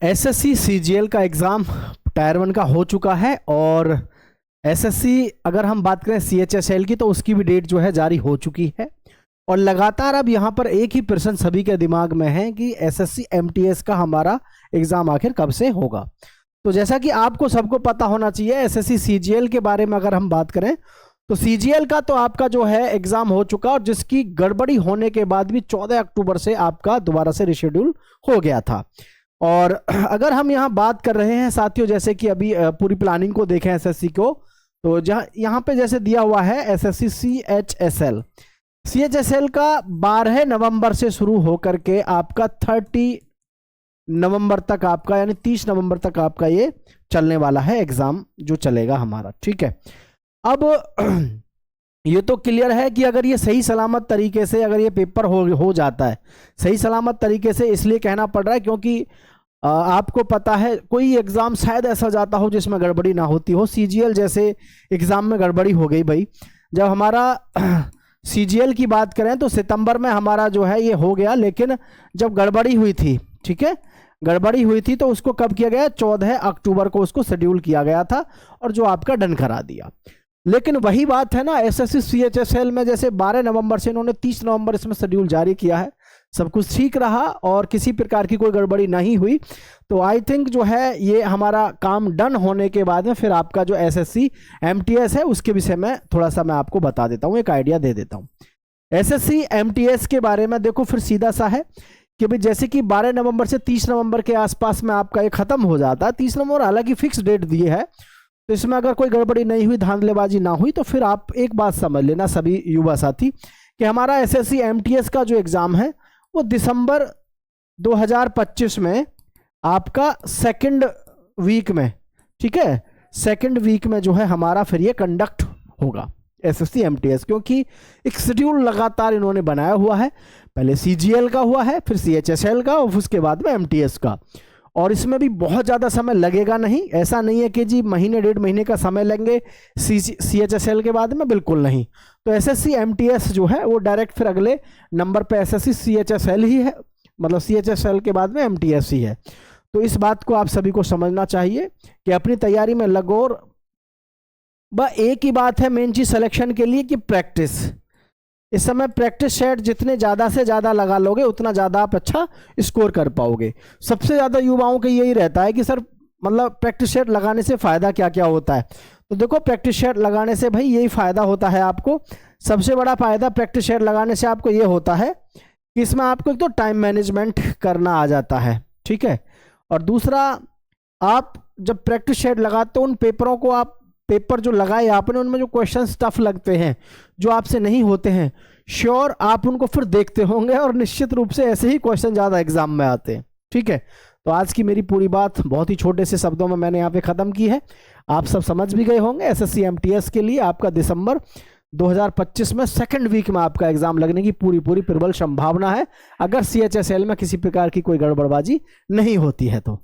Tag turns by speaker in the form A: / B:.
A: SSC CGL का exam tyre 1 का हो चुका है और एसएससी अगर हम बात करें सीएचएसएल की तो उसकी भी डेट जो है जारी हो चुकी है। और लगातार अब यहाँ पर एक ही प्रश्न सभी के दिमाग में है कि एसएससी एमटीएस का हमारा एग्ज़ाम आखिर कब से होगा। तो जैसा कि आपको सबको पता होना चाहिए, एसएससी सीजीएल के बारे में अगर हम बात करें तो सीजीएल का तो आपका जो है एग्ज़ाम हो चुका और जिसकी गड़बड़ी होने के बाद भी 14 अक्टूबर से आपका दोबारा से रिशेड्यूल हो गया था। और अगर हम यहाँ बात कर रहे हैं साथियों, जैसे कि अभी पूरी प्लानिंग को देखें एसएससी को, तो जहाँ यहाँ पे जैसे दिया हुआ है एसएससी सीएचएसएल का 12 नवंबर से शुरू होकर के आपका 30 नवंबर तक आपका यानी 30 नवंबर तक आपका ये चलने वाला है एग्ज़ाम जो चलेगा हमारा। ठीक है, अब ये तो क्लियर है कि अगर ये सही सलामत तरीके से अगर ये पेपर हो जाता है सही सलामत तरीके से, इसलिए कहना पड़ रहा है क्योंकि आपको पता है कोई एग्ज़ाम शायद ऐसा जाता हो जिसमें गड़बड़ी ना होती हो। सीजीएल जैसे एग्ज़ाम में गड़बड़ी हो गई भाई। जब हमारा सीजीएल की बात करें तो सितंबर में हमारा जो है ये हो गया, लेकिन जब गड़बड़ी हुई थी, ठीक है, गड़बड़ी हुई थी तो उसको कब किया गया, 14 अक्टूबर को उसको शेड्यूल किया गया था और जो आपका डन करा दिया। लेकिन वही बात है ना, एसएससी सीएचएसएल में जैसे 12 नवंबर से इन्होंने 30 नवंबर इसमें शेड्यूल जारी किया है, सब कुछ ठीक रहा और किसी प्रकार की कोई गड़बड़ी नहीं हुई। तो आई थिंक जो है ये हमारा काम डन होने के बाद में फिर आपका जो एसएससी एमटीएस है उसके विषय में थोड़ा सा मैं आपको बता देता हूँ, एक आइडिया दे देता हूँ। एसएससी एमटीएस के बारे में देखो फिर सीधा सा है कि भाई जैसे कि 12 नवंबर से 30 नवंबर के आसपास में आपका ये खत्म हो जाता है। 30 नवंबर हालांकि फिक्स डेट दिए है, तो इसमें अगर कोई गड़बड़ी नहीं हुई, धांधलेबाजी ना हुई, तो फिर आप एक बात समझ लेना सभी युवा साथी कि हमारा एसएससी एमटीएस का जो एग्ज़ाम है वो दिसंबर 2025 में आपका सेकंड वीक में, ठीक है, सेकंड वीक में जो है हमारा फिर ये कंडक्ट होगा एसएससी एमटीएस, क्योंकि एक शेड्यूल लगातार इन्होंने बनाया हुआ है। पहले सीजीएल का हुआ है, फिर सीएचएसएल का और उसके बाद में एमटीएस का, और इसमें भी बहुत ज़्यादा समय लगेगा नहीं। ऐसा नहीं है कि जी महीने 1.5 महीने का समय लेंगे सीएचएसएल के बाद में, बिल्कुल नहीं। तो एसएससी एमटीएस जो है वो डायरेक्ट फिर अगले नंबर पे एसएससी सीएचएसएल ही है, मतलब सीएचएसएल के बाद में एमटीएस ही है। तो इस बात को आप सभी को समझना चाहिए कि अपनी तैयारी में लगो। और बस एक ही बात है मेन चीज़ सिलेक्शन के लिए कि प्रैक्टिस। इस समय प्रैक्टिस सेट जितने ज़्यादा से ज़्यादा लगा लोगे उतना ज़्यादा आप अच्छा स्कोर कर पाओगे। सबसे ज़्यादा युवाओं का यही रहता है कि सर मतलब प्रैक्टिस सेट लगाने से फ़ायदा क्या क्या होता है। तो देखो प्रैक्टिस सेट लगाने से भाई यही फ़ायदा होता है आपको। सबसे बड़ा फ़ायदा प्रैक्टिस सेट लगाने से आपको ये होता है कि इसमें आपको एक तो टाइम मैनेजमेंट करना आ जाता है, ठीक है, और दूसरा आप जब प्रैक्टिस सेट लगाते हो उन पेपरों को आप पेपर जो लगाए आपने उनमें जो क्वेश्चंस टफ लगते हैं जो आपसे नहीं होते हैं, श्योर आप उनको फिर देखते होंगे और निश्चित रूप से ऐसे ही क्वेश्चन ज़्यादा एग्जाम में आते हैं। ठीक है, तो आज की मेरी पूरी बात बहुत ही छोटे से शब्दों में मैंने यहाँ पे ख़त्म की है। आप सब समझ भी गए होंगे एसएससी एमटीएस के लिए आपका दिसंबर 2025 में सेकंड वीक में आपका एग्जाम लगने की पूरी प्रबल संभावना है, अगर सीएचएसएल में किसी प्रकार की कोई गड़बड़बाजी नहीं होती है तो।